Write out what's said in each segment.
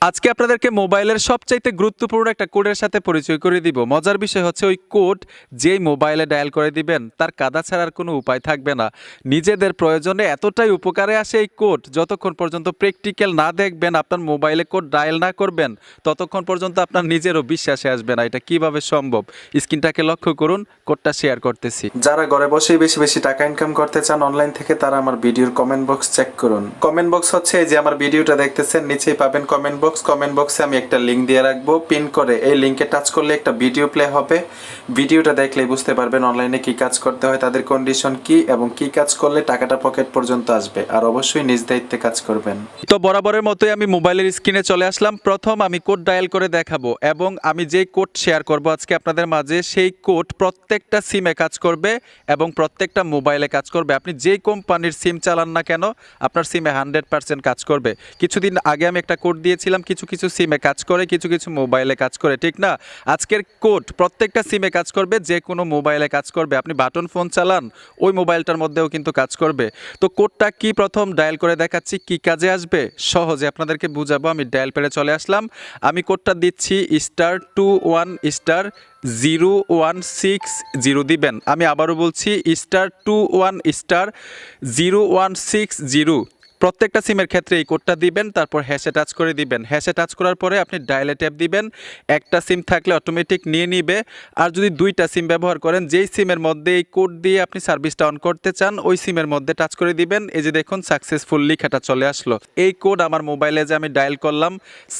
আজকে আপনাদেরকে মোবাইলের সবচাইতে গুরুত্বপূর্ণ একটা কোডের সাথে পরিচয় করে দিব। মজার বিষয় হচ্ছে ওই কোড যেই মোবাইলে ডায়াল করে দিবেন তার কাদা ছাড়ার কোনো উপায় থাকবে না। নিজেদের প্রয়োজনে এতটাই উপকারে আসে এই কোড, যতক্ষণ পর্যন্ত প্র্যাকটিক্যাল না দেখবেন, আপনার মোবাইলে কোড ডায়াল না করবেন, ততক্ষণ পর্যন্ত আপনার নিজেরও বিশ্বাসে আসবে না এটা কিভাবে সম্ভব। স্ক্রিনটাকে লক্ষ্য করুন, কোডটা শেয়ার করতেছি। যারা ঘরে বসেই বেশি বেশি টাকা ইনকাম করতে চান অনলাইন থেকে, তারা আমার ভিডিওর কমেন্ট বক্স চেক করুন। কমেন্ট বক্স হচ্ছে এই যে আমার ভিডিওটা দেখতেছেন, নিচেই পাবেন কমেন্ট বক্স। কমেন্ট বক্সে আমি একটা লিঙ্ক দিয়ে রাখবো, পিন করে এই লিঙ্কে টাচ করলে একটা ভিডিও প্লে হবে। ভিডিওটা দেখলেই বুঝতে পারবেন অনলাইনে কি কাজ করতে হয়, তাদের কন্ডিশন কি এবং কি কাজ করলে টাকাটা পকেট পর্যন্ত আসবে। আর অবশ্যই নিজ দায়িত্বে কাজ করবেন। তো বরাবরের মতোই আমি মোবাইলের স্ক্রিনে চলে আসলাম। প্রথম আমি কোড ডায়াল করে দেখাবো এবং আমি যেই কোড শেয়ার করব আজকে আপনাদের মাঝে, সেই কোড প্রত্যেকটা সিমে কাজ করবে এবং প্রত্যেকটা মোবাইলে কাজ করবে। আপনি যেই কোম্পানির সিম চালান না কেন, আপনার সিমে 100% কাজ করবে। কিছুদিন আগে আমি একটা কোড দিয়েছিলাম, কিছু কিছু সিমে কাজ করে, কিছু কিছু মোবাইলে কাজ করে, ঠিক না? আজকের কোড প্রত্যেকটা সিমে কাজ করবে, যে কোনো মোবাইলে কাজ করবে। আপনি বাটন ফোন চালান, ওই মোবাইলটার মধ্যেও কিন্তু কাজ করবে। তো কোডটা কি প্রথম ডায়াল করে দেখাচ্ছি, কি কাজে আসবে সহজে আপনাদেরকে বুঝাবো। আমি ডায়াল পেরে চলে আসলাম। আমি কোডটা দিচ্ছি *21*0160 দিবেন। আমি আবারও বলছি *21*0160। প্রত্যেকটা সিমের ক্ষেত্রে এই কোডটা দিবেন, তারপর হ্যাশে টাচ করে দিবেন। হ্যাশে টাচ করার পরে আপনি ডায়ালে ট্যাপ দিবেন। একটা সিম থাকলে অটোমেটিক নিয়ে নিবে। আর যদি দুইটা সিম ব্যবহার করেন, যেই সিমের মধ্যে এই কোড দিয়ে আপনি সার্ভিসটা অন করতে চান, ওই সিমের মধ্যে টাচ করে দিবেন। এই যে দেখুন সাকসেসফুল লেখাটা চলে আসলো। এই কোড আমার মোবাইলে যে আমি ডায়াল করলাম,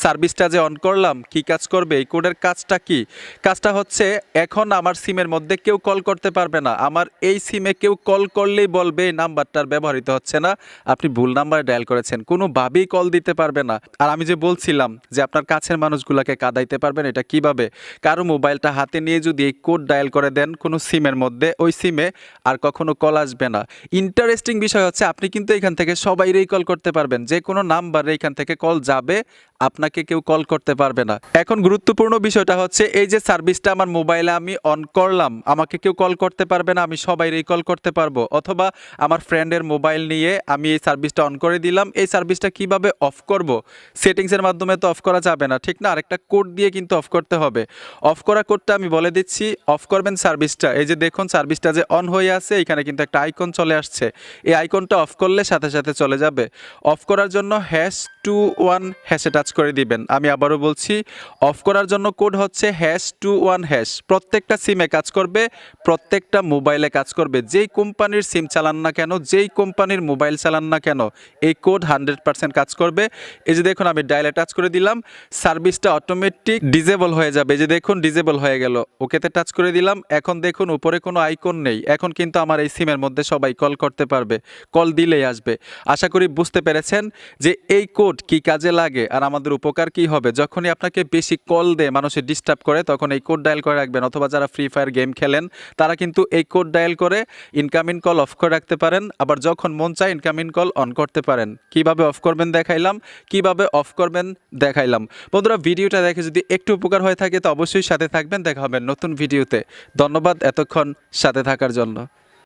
সার্ভিসটা যে অন করলাম, কি কাজ করবে, এই কোডের কাজটা কি? কাজটা হচ্ছে, এখন আমার সিমের মধ্যে কেউ কল করতে পারবে না। আমার এই সিমে কেউ কল করলেই বলবে এই নাম্বারটার ব্যবহৃত হচ্ছে না, আপনি ভুল নাম্বার ডায়াল করেছেন, কোনোভাবেই কল দিতে পারবে না। আর আমি যে বলছিলাম যে আপনার কাছের মানুষগুলোকে কাঁদাইতে পারবেন, এটা কিভাবে? কারো মোবাইলটা হাতে নিয়ে যদি এই কোড ডায়াল করে দেন কোনো সিমের মধ্যে, ওই সিমে আর কখনো কল আসবে না। ইন্টারেস্টিং বিষয় হচ্ছে, আপনি কিন্তু এখান থেকে সবাইরেই কল করতে পারবেন, যে কোনো নাম্বারে এখান থেকে কল যাবে, আপনাকে কেউ কল করতে পারবে না। এখন গুরুত্বপূর্ণ বিষয়টা হচ্ছে, এই যে সার্ভিসটা আমার মোবাইলে আমি অন করলাম, আমাকে কেউ কল করতে পারবে না, আমি সবাইরেই কল করতে পারবো। অথবা আমার ফ্রেন্ডের মোবাইল নিয়ে আমি এই সার্ভিসটা অন করে দিলাম। এই সার্ভিসটা কিভাবে অফ করব? সেটিংসের মাধ্যমে তো অফ করা যাবে না, ঠিক না? আরেকটা কোড দিয়ে কিন্তু অফ করতে হবে। অফ করা কোডটা আমি বলে দিচ্ছি। অফ করবেন সার্ভিসটা, এই যে দেখুন সার্ভিসটা যে অন হয়ে আছে, এখানে কিন্তু একটা আইকন চলে আসছে। এই আইকনটা অফ করলে সাথে সাথে চলে যাবে। অফ করার জন্য #21 হ্যাশে টাচ করে দিবেন। আমি আবারও বলছি, অফ করার জন্য কোড হচ্ছে #21#। প্রত্যেকটা সিমে কাজ করবে, প্রত্যেকটা মোবাইলে কাজ করবে। যেই কোম্পানির সিম চালান না কেন, যেই কোম্পানির মোবাইল চালান না কেন, এই কোড 100% কাজ করবে। এই যে দেখুন আমি ডায়ালে টাচ করে দিলাম, সার্ভিসটা অটোমেটিক ডিজেবল হয়ে যাবে। এই যে দেখুন ডিজেবল হয়ে গেল। ওকেতে টাচ করে দিলাম। এখন দেখুন উপরে কোনো আইকন নেই। এখন কিন্তু আমার এই সিমের মধ্যে সবাই কল করতে পারবে, কল দিলেই আসবে। আশা করি বুঝতে পেরেছেন যে এই কোড কি কাজে লাগে আর আমাদের উপকার কি হবে। যখনই আপনাকে বেশি কল দেয়, মানুষের ডিস্টার্ব করে, তখন এই কোড ডায়াল করে রাখবেন। অথবা যারা ফ্রি ফায়ার গেম খেলেন, তারা কিন্তু এই কোড ডায়াল করে ইনকামিং কল অফ করে রাখতে পারেন। আবার যখন মন চায় ইনকামিং কল অন করতে পারেন। কিভাবে অফ করবেন দেখাইলাম, কিভাবে অফ করবেন দেখাইলাম। বন্ধুরা, ভিডিওটা দেখে যদি একটু উপকার হয়ে থাকে তো অবশ্যই সাথে থাকবেন। দেখা হবে নতুন ভিডিওতে। ধন্যবাদ এতক্ষণ সাথে থাকার জন্য।